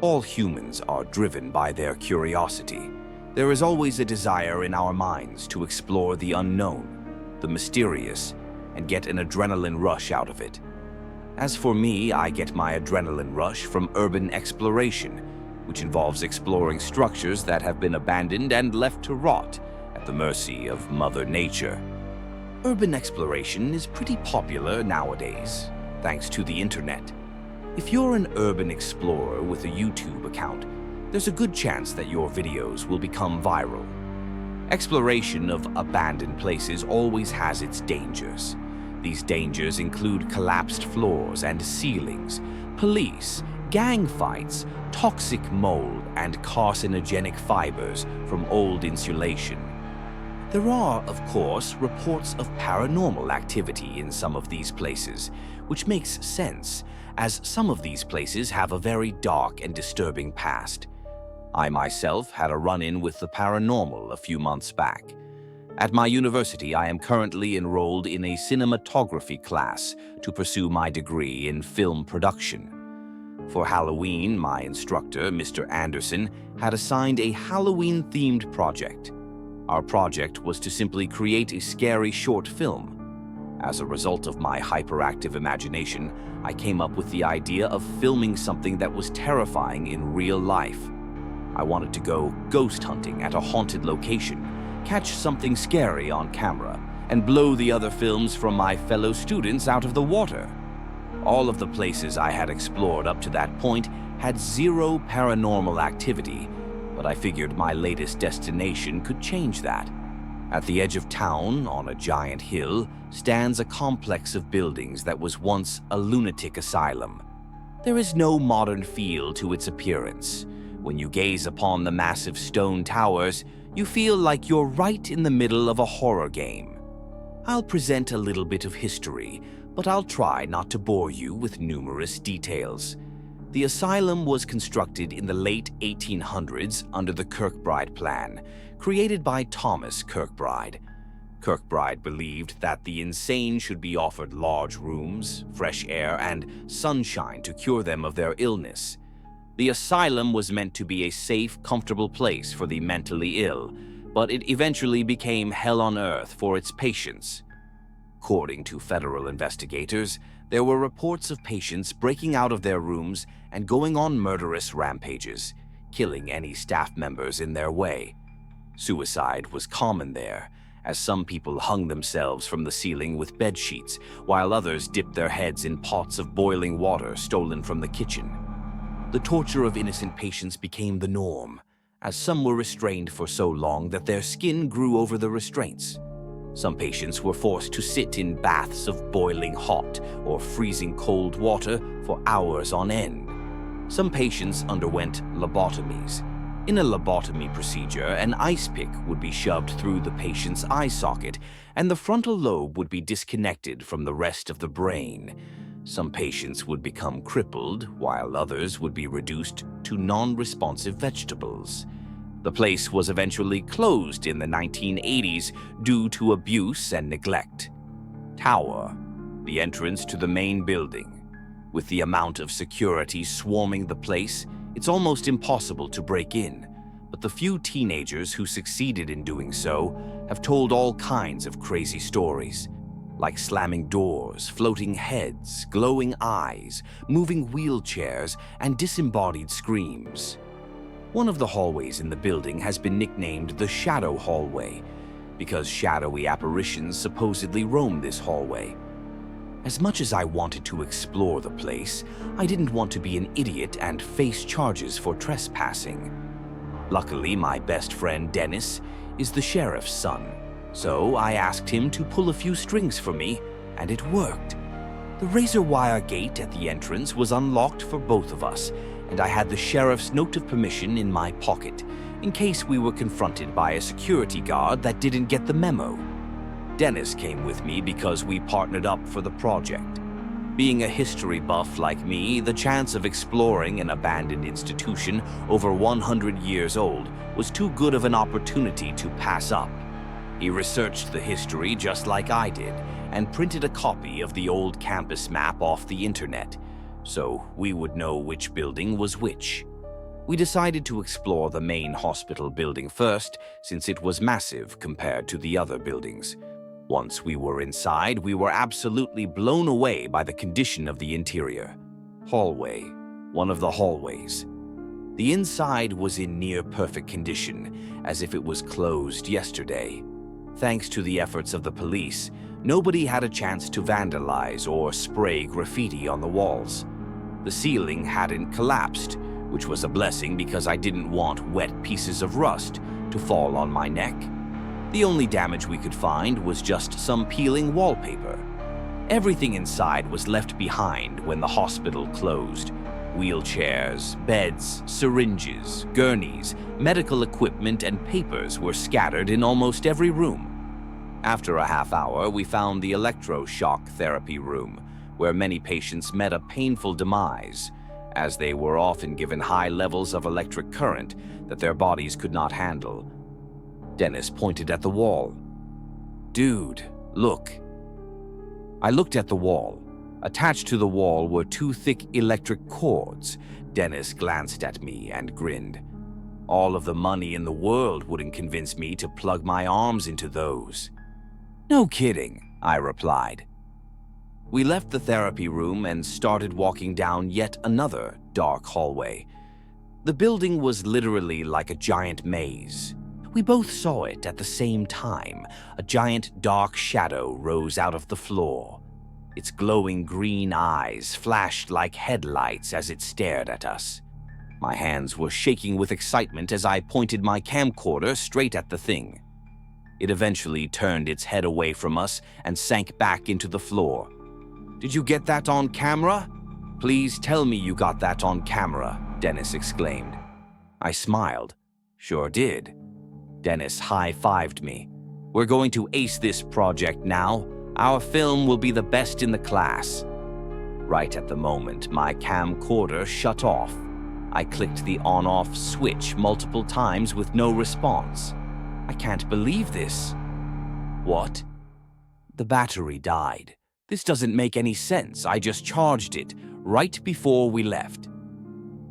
All humans are driven by their curiosity. There is always a desire in our minds to explore the unknown, the mysterious, and get an adrenaline rush out of it. As for me, I get my adrenaline rush from urban exploration, which involves exploring structures that have been abandoned and left to rot at the mercy of Mother Nature. Urban exploration is pretty popular nowadays, thanks to the internet. If you're an urban explorer with a YouTube account, there's a good chance that your videos will become viral. Exploration of abandoned places always has its dangers. These dangers include collapsed floors and ceilings, police, gang fights, toxic mold, and carcinogenic fibers from old insulation. There are, of course, reports of paranormal activity in some of these places, which makes sense, as some of these places have a very dark and disturbing past. I myself had a run-in with the paranormal a few months back. At my university, I am currently enrolled in a cinematography class to pursue my degree in film production. For Halloween, my instructor, Mr. Anderson, had assigned a Halloween-themed project. Our project was to simply create a scary short film. As a result of my hyperactive imagination, I came up with the idea of filming something that was terrifying in real life. I wanted to go ghost hunting at a haunted location, catch something scary on camera, and blow the other films from my fellow students out of the water. All of the places I had explored up to that point had zero paranormal activity, but I figured my latest destination could change that. At the edge of town, on a giant hill, stands a complex of buildings that was once a lunatic asylum. There is no modern feel to its appearance. When you gaze upon the massive stone towers, you feel like you're right in the middle of a horror game. I'll present a little bit of history, but I'll try not to bore you with numerous details. The asylum was constructed in the late 1800s under the Kirkbride Plan, created by Thomas Kirkbride. Kirkbride believed that the insane should be offered large rooms, fresh air, and sunshine to cure them of their illness. The asylum was meant to be a safe, comfortable place for the mentally ill, but it eventually became hell on earth for its patients. According to federal investigators, there were reports of patients breaking out of their rooms and going on murderous rampages, killing any staff members in their way. Suicide was common there, as some people hung themselves from the ceiling with bed sheets, while others dipped their heads in pots of boiling water stolen from the kitchen. The torture of innocent patients became the norm, as some were restrained for so long that their skin grew over the restraints. Some patients were forced to sit in baths of boiling hot or freezing cold water for hours on end. Some patients underwent lobotomies. In a lobotomy procedure, an ice pick would be shoved through the patient's eye socket, and the frontal lobe would be disconnected from the rest of the brain. Some patients would become crippled, while others would be reduced to non-responsive vegetables. The place was eventually closed in the 1980s due to abuse and neglect. Tower, the entrance to the main building. With the amount of security swarming the place, it's almost impossible to break in, but the few teenagers who succeeded in doing so have told all kinds of crazy stories, like slamming doors, floating heads, glowing eyes, moving wheelchairs, and disembodied screams. One of the hallways in the building has been nicknamed the Shadow Hallway, because shadowy apparitions supposedly roam this hallway. As much as I wanted to explore the place, I didn't want to be an idiot and face charges for trespassing. Luckily, my best friend Dennis is the sheriff's son, so I asked him to pull a few strings for me, and it worked. The razor wire gate at the entrance was unlocked for both of us, and I had the sheriff's note of permission in my pocket, in case we were confronted by a security guard that didn't get the memo. Dennis came with me because we partnered up for the project. Being a history buff like me, the chance of exploring an abandoned institution over 100 years old was too good of an opportunity to pass up. He researched the history just like I did, and printed a copy of the old campus map off the internet, so we would know which building was which. We decided to explore the main hospital building first, since it was massive compared to the other buildings. Once we were inside, we were absolutely blown away by the condition of the interior. Hallway. One of the hallways. The inside was in near-perfect condition, as if it was closed yesterday. Thanks to the efforts of the police, nobody had a chance to vandalize or spray graffiti on the walls. The ceiling hadn't collapsed, which was a blessing because I didn't want wet pieces of rust to fall on my neck. The only damage we could find was just some peeling wallpaper. Everything inside was left behind when the hospital closed. Wheelchairs, beds, syringes, gurneys, medical equipment, and papers were scattered in almost every room. After a half hour, we found the electroshock therapy room, where many patients met a painful demise, as they were often given high levels of electric current that their bodies could not handle. Dennis pointed at the wall. "Dude, look." I looked at the wall. Attached to the wall were two thick electric cords. Dennis glanced at me and grinned. All of the money in the world wouldn't convince me to plug my arms into those. "No kidding," I replied. We left the therapy room and started walking down yet another dark hallway. The building was literally like a giant maze. We both saw it at the same time. A giant dark shadow rose out of the floor. Its glowing green eyes flashed like headlights as it stared at us. My hands were shaking with excitement as I pointed my camcorder straight at the thing. It eventually turned its head away from us and sank back into the floor. "Did you get that on camera? Please tell me you got that on camera," Dennis exclaimed. I smiled. "Sure did." Dennis high-fived me. "We're going to ace this project now. Our film will be the best in the class." Right at the moment, my camcorder shut off. I clicked the on-off switch multiple times with no response. I can't believe this. What? The battery died. This doesn't make any sense. I just charged it right before we left.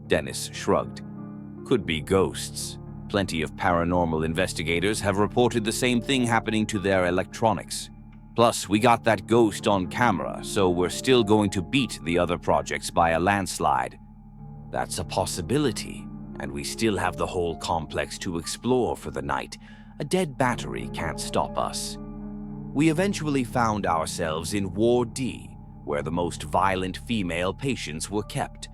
Dennis shrugged. Could be ghosts. Plenty of paranormal investigators have reported the same thing happening to their electronics. Plus, we got that ghost on camera, so we're still going to beat the other projects by a landslide. That's a possibility, and we still have the whole complex to explore for the night. A dead battery can't stop us. We eventually found ourselves in Ward D, where the most violent female patients were kept.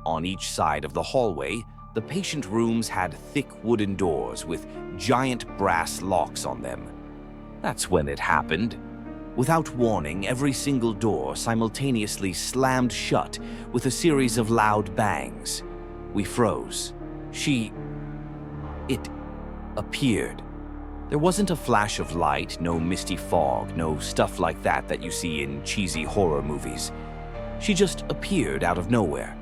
On each side of the hallway, the patient rooms had thick wooden doors with giant brass locks on them. That's when it happened. Without warning, every single door simultaneously slammed shut with a series of loud bangs. We froze. It appeared. There wasn't a flash of light, no misty fog, no stuff like that you see in cheesy horror movies. She just appeared out of nowhere.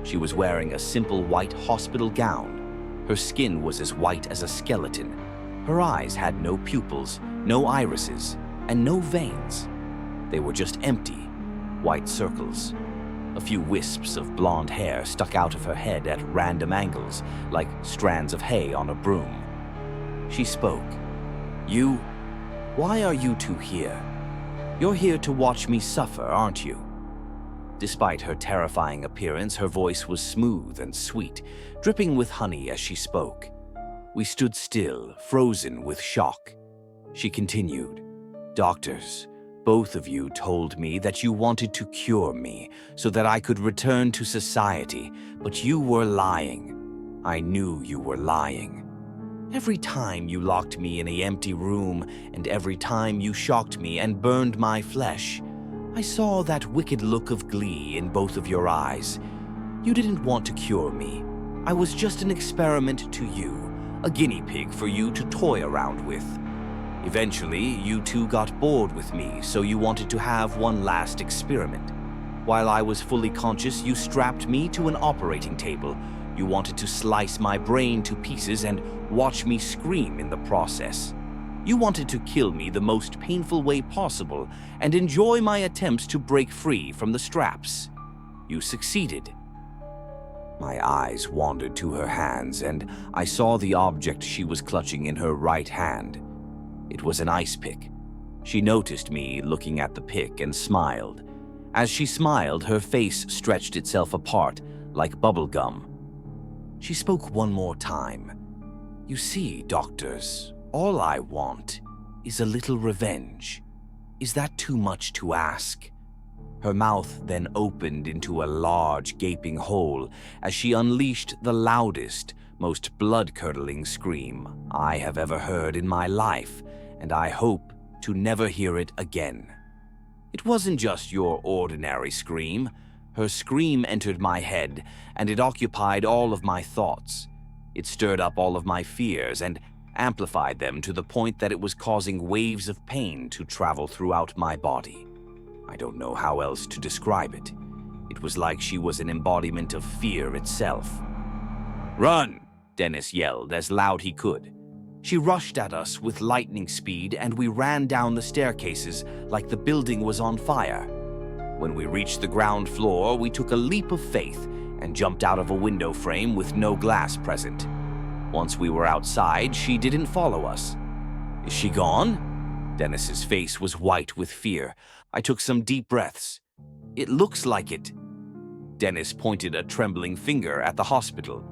She was wearing a simple white hospital gown. Her skin was as white as a skeleton. Her eyes had no pupils, no irises, and no veins. They were just empty, white circles. A few wisps of blonde hair stuck out of her head at random angles, like strands of hay on a broom. She spoke. Why are you two here? You're here to watch me suffer, aren't you?" Despite her terrifying appearance, her voice was smooth and sweet, dripping with honey as she spoke. We stood still, frozen with shock. She continued, "Doctors, both of you told me that you wanted to cure me so that I could return to society, but you were lying. I knew you were lying. Every time you locked me in an empty room, and every time you shocked me and burned my flesh, I saw that wicked look of glee in both of your eyes. You didn't want to cure me. I was just an experiment to you, a guinea pig for you to toy around with. Eventually, you two got bored with me, so you wanted to have one last experiment. While I was fully conscious, you strapped me to an operating table. You wanted to slice my brain to pieces and watch me scream in the process. You wanted to kill me the most painful way possible and enjoy my attempts to break free from the straps. You succeeded. My eyes wandered to her hands, and I saw the object she was clutching in her right hand. It was an ice pick. She noticed me looking at the pick and smiled. As she smiled, her face stretched itself apart like bubble gum. She spoke one more time. "You see, doctors, all I want is a little revenge. Is that too much to ask?" Her mouth then opened into a large, gaping hole as she unleashed the loudest, most blood-curdling scream I have ever heard in my life, and I hope to never hear it again. It wasn't just your ordinary scream. Her scream entered my head, and it occupied all of my thoughts. It stirred up all of my fears and amplified them to the point that it was causing waves of pain to travel throughout my body. I don't know how else to describe it. It was like she was an embodiment of fear itself. "Run!" Dennis yelled as loud he could. She rushed at us with lightning speed, and we ran down the staircases like the building was on fire. When we reached the ground floor, we took a leap of faith and jumped out of a window frame with no glass present. Once we were outside, she didn't follow us. "Is she gone?" Dennis's face was white with fear. I took some deep breaths. "It looks like it." Dennis pointed a trembling finger at the hospital.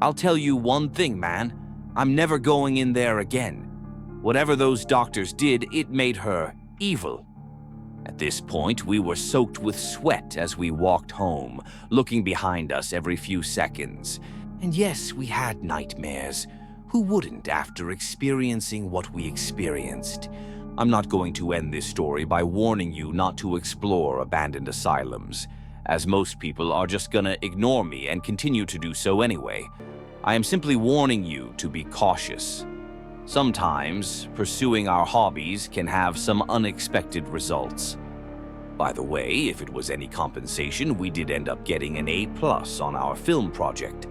"I'll tell you one thing, man. I'm never going in there again. Whatever those doctors did, it made her evil." At this point, we were soaked with sweat as we walked home, looking behind us every few seconds. And yes, we had nightmares. Who wouldn't after experiencing what we experienced? I'm not going to end this story by warning you not to explore abandoned asylums, as most people are just gonna ignore me and continue to do so anyway. I am simply warning you to be cautious. Sometimes, pursuing our hobbies can have some unexpected results. By the way, if it was any compensation, we did end up getting an A+ on our film project.